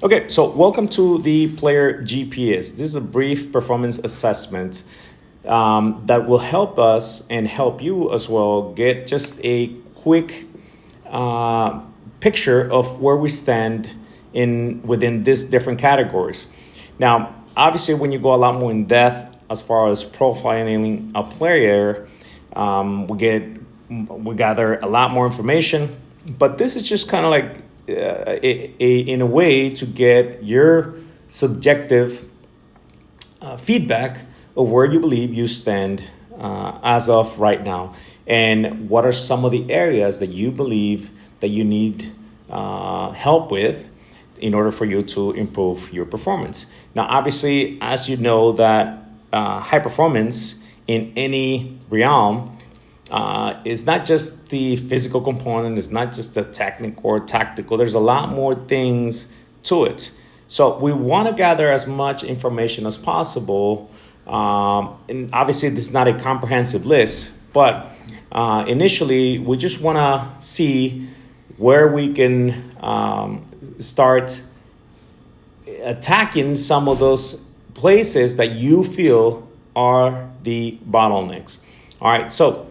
Okay, so welcome to the player GPS. This is a brief performance assessment that will help us and help you as well get just a quick uh, picture of where we stand in within these different categories. Now, obviously, when you go a lot more in depth as far as profiling a player, we gather a lot more information. But this is just kind of like in a way to get your subjective feedback of where you believe you stand as of right now, and what are some of the areas that you believe that you need help with in order for you to improve your performance. Now, obviously, as you know, that high performance in any realm is not just the physical component, it's not just the technical or tactical. There's a lot more things to it. So we want to gather as much information as possible. And obviously, this is not a comprehensive list, but initially, we just want to see where we can start attacking some of those places that you feel are the bottlenecks. All right, so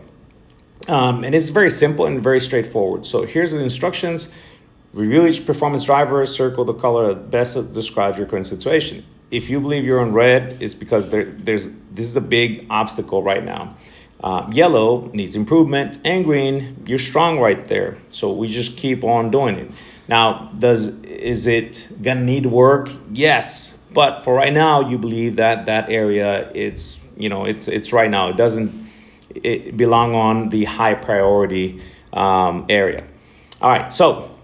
and it's very simple and very straightforward. So here's the instructions. Review each performance driver, circle the color that best describes your current situation. If you believe you're on red, it's because this is a big obstacle right now. Yellow needs improvement, and green, you're strong right there. So we just keep on doing it. Now, is it gonna need work? Yes, but for right now, you believe that area it's right now. It doesn't belong on the high priority area. All right, so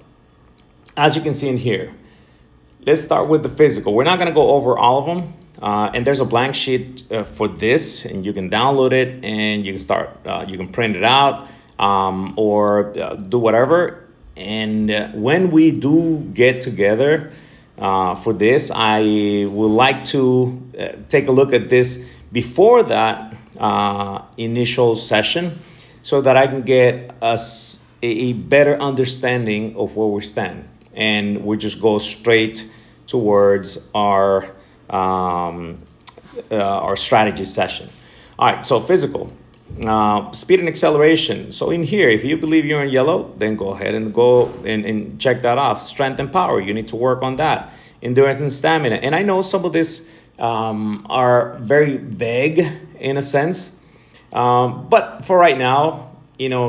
as you can see in here, let's start with the physical. We're not going to go over all of them. And there's a blank sheet for this, and you can download it and you can start, you can print it out or do whatever. And when we do get together for this, I would like to take a look at this before that initial session so that I can get us a better understanding of where we stand. And we just go straight towards our strategy session. All right, so physical, speed and acceleration. So in here, if you believe you're in yellow, then go ahead and go and check that off. Strength and power, you need to work on that. Endurance and stamina. And I know some of this are very vague in a sense, but for right now,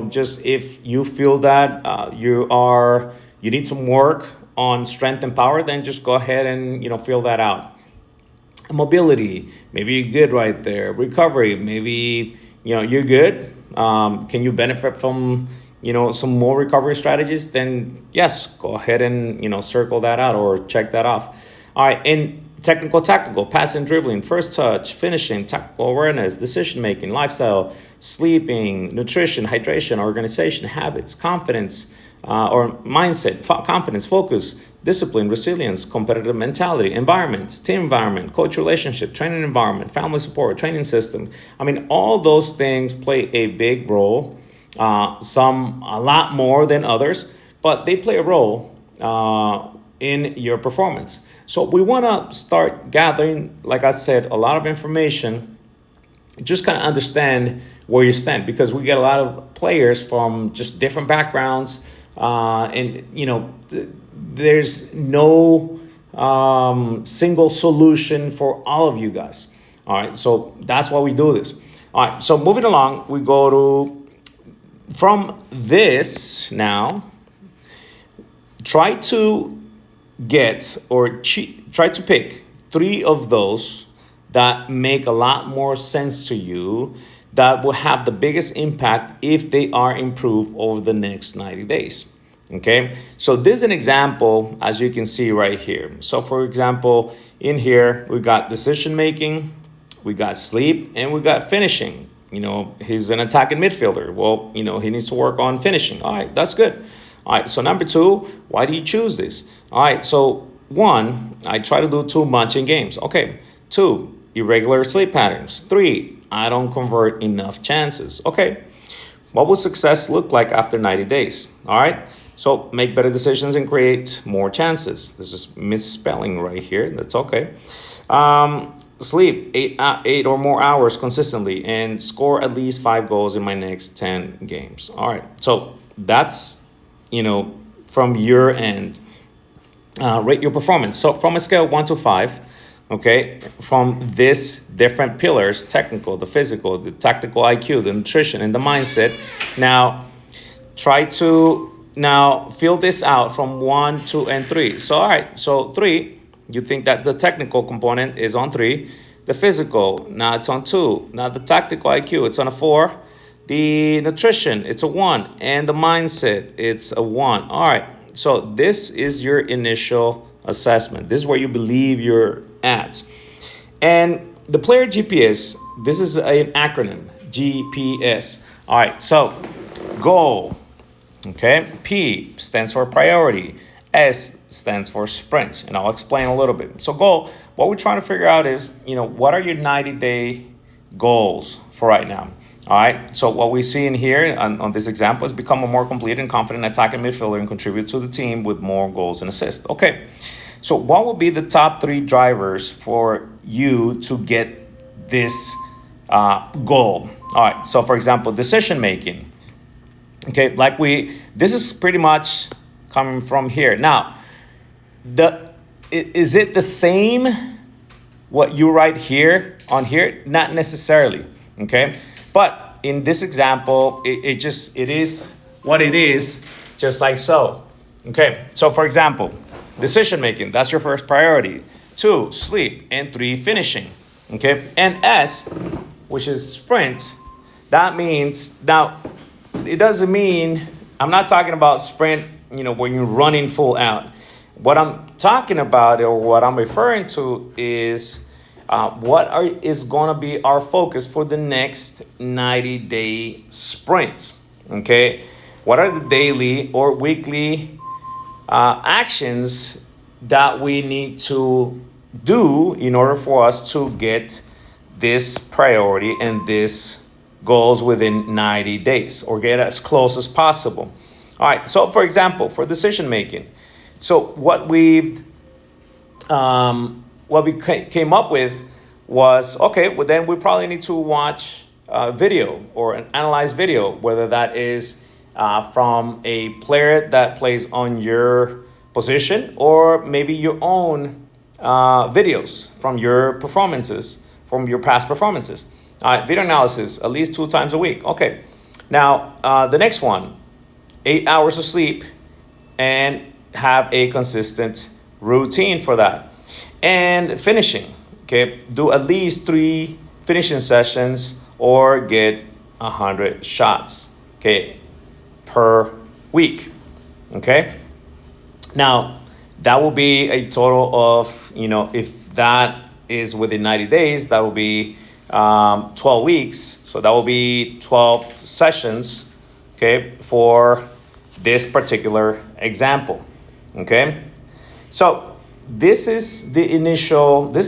just if you feel that you need some work on strength and power, then just go ahead and fill that out. Mobility, maybe you're good right there. Recovery, maybe you're good. Can you benefit from some more recovery strategies? Then yes, go ahead and circle that out or check that off. All right, and tactical, passing, dribbling, first touch, finishing, tactical awareness, decision making, lifestyle, sleeping, nutrition, hydration, organization, habits, confidence, or mindset, confidence, focus, discipline, resilience, competitive mentality, environments, team environment, coach relationship, training environment, family support, training system. I mean, all those things play a big role, some a lot more than others, but they play a role in your performance. So we want to start gathering, like I said, a lot of information, just kind of understand where you stand, because we get a lot of players from just different backgrounds, and there's no single solution for all of you guys. All right, so that's why we do this. All right, so moving along, we go to, from this now, try to try to pick 3 of those that make a lot more sense to you, that will have the biggest impact if they are improved over the next 90 days. Okay, so this is an example, as you can see right here. So for example, in here, we got decision making, we got sleep, and we got finishing. He's an attacking midfielder. Well, he needs to work on finishing. All right, that's good. All right, so number 2, why do you choose this? All right, so 1, I try to do too much in games. Okay, 2, irregular sleep patterns. 3, I don't convert enough chances. Okay, what would success look like after 90 days? All right, So make better decisions and create more chances. This is misspelling right here. That's okay. Sleep 8 or more hours consistently and score at least 5 goals in my next 10 games. All right. So that's, from your end. Rate your performance. So from a scale of 1 to 5, okay, from this different pillars, technical, the physical, the tactical IQ, the nutrition, and the mindset. Now, try to now fill this out from 1, 2, and 3. So, all right, so 3, you think that the technical component is on 3, the physical, now it's on 2, now the tactical IQ, it's on a 4, the nutrition, it's a 1, and the mindset, it's a 1. All right, so this is your initial assessment. This is where you believe you're at. And the player GPS, this is an acronym, GPS. All right, so goal. Okay, P stands for priority. S stands for sprint, and I'll explain a little bit. So goal, what we're trying to figure out is, what are your 90-day goals for right now? All right, so what we see in here on this example is become a more complete and confident attacking midfielder and contribute to the team with more goals and assists. Okay, so what would be the top 3 drivers for you to get this goal? All right, so for example, decision making. Okay, this is pretty much coming from here. Now, is it the same what you write here on here? Not necessarily, okay? But in this example, it is what it is, just like so. Okay, so for example, decision making, that's your first priority. 2, sleep, and 3, finishing. Okay, and S, which is sprint, that means, now, it doesn't mean, I'm not talking about sprint, when you're running full out. What I'm talking about, or what I'm referring to, is is going to be our focus for the next 90-day sprint. Okay, what are the daily or weekly actions that we need to do in order for us to get this priority and this goals within 90 days, or get as close as possible. All right, so for example, for decision making, so what we came up with was, okay, well then we probably need to watch video or an analyze video, whether that is from a player that plays on your position, or maybe your own videos from your performances, from your past performances. All right, video analysis, at least 2 times a week. Okay, now the next one, 8 hours of sleep, and have a consistent routine for that. And finishing, okay, do at least 3 finishing sessions or get 100 shots, okay, per week, okay? Now, that will be a total of, if that is within 90 days, that will be 12 weeks. So that will be 12 sessions, okay, for this particular example, okay? So this is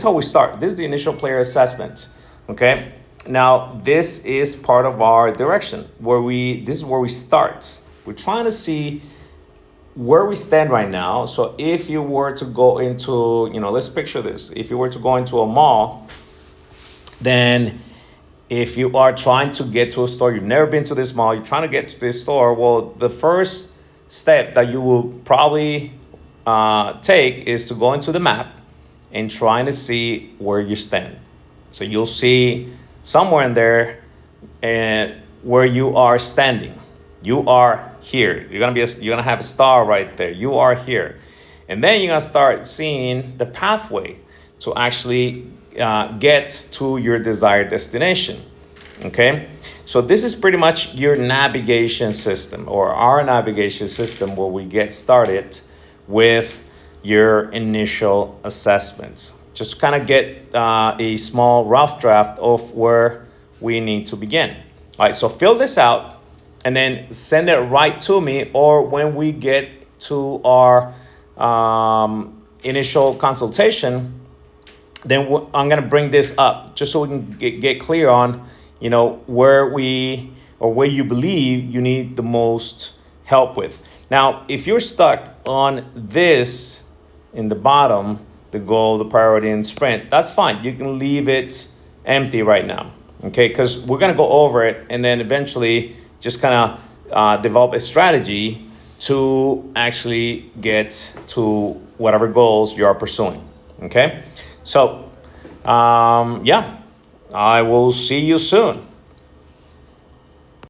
how we start. This is the initial player assessment, okay? Now, this is part of our direction this is where we start. We're trying to see where we stand right now. So if you were to go into, let's picture this. If you were to go into a mall, then if you are trying to get to a store, you've never been to this mall, you're trying to get to this store, well, the first step that you will probably take is to go into the map and trying to see where you stand. So you'll see somewhere in there where you are standing. You are here. You're gonna have a star right there. You are here, and then you're gonna start seeing the pathway to actually get to your desired destination. Okay, so this is pretty much your navigation system, or our navigation system, where we get started with your initial assessments. Just kind of get a small rough draft of where we need to begin. All right, so fill this out and then send it right to me, or when we get to our initial consultation, then I'm going to bring this up just so we can get clear on, where you believe you need the most help with. Now, if you're stuck on this in the bottom, the goal, the priority, and sprint, that's fine. You can leave it empty right now, okay? Because we're gonna go over it and then eventually just kind of develop a strategy to actually get to whatever goals you are pursuing, okay? So, yeah, I will see you soon.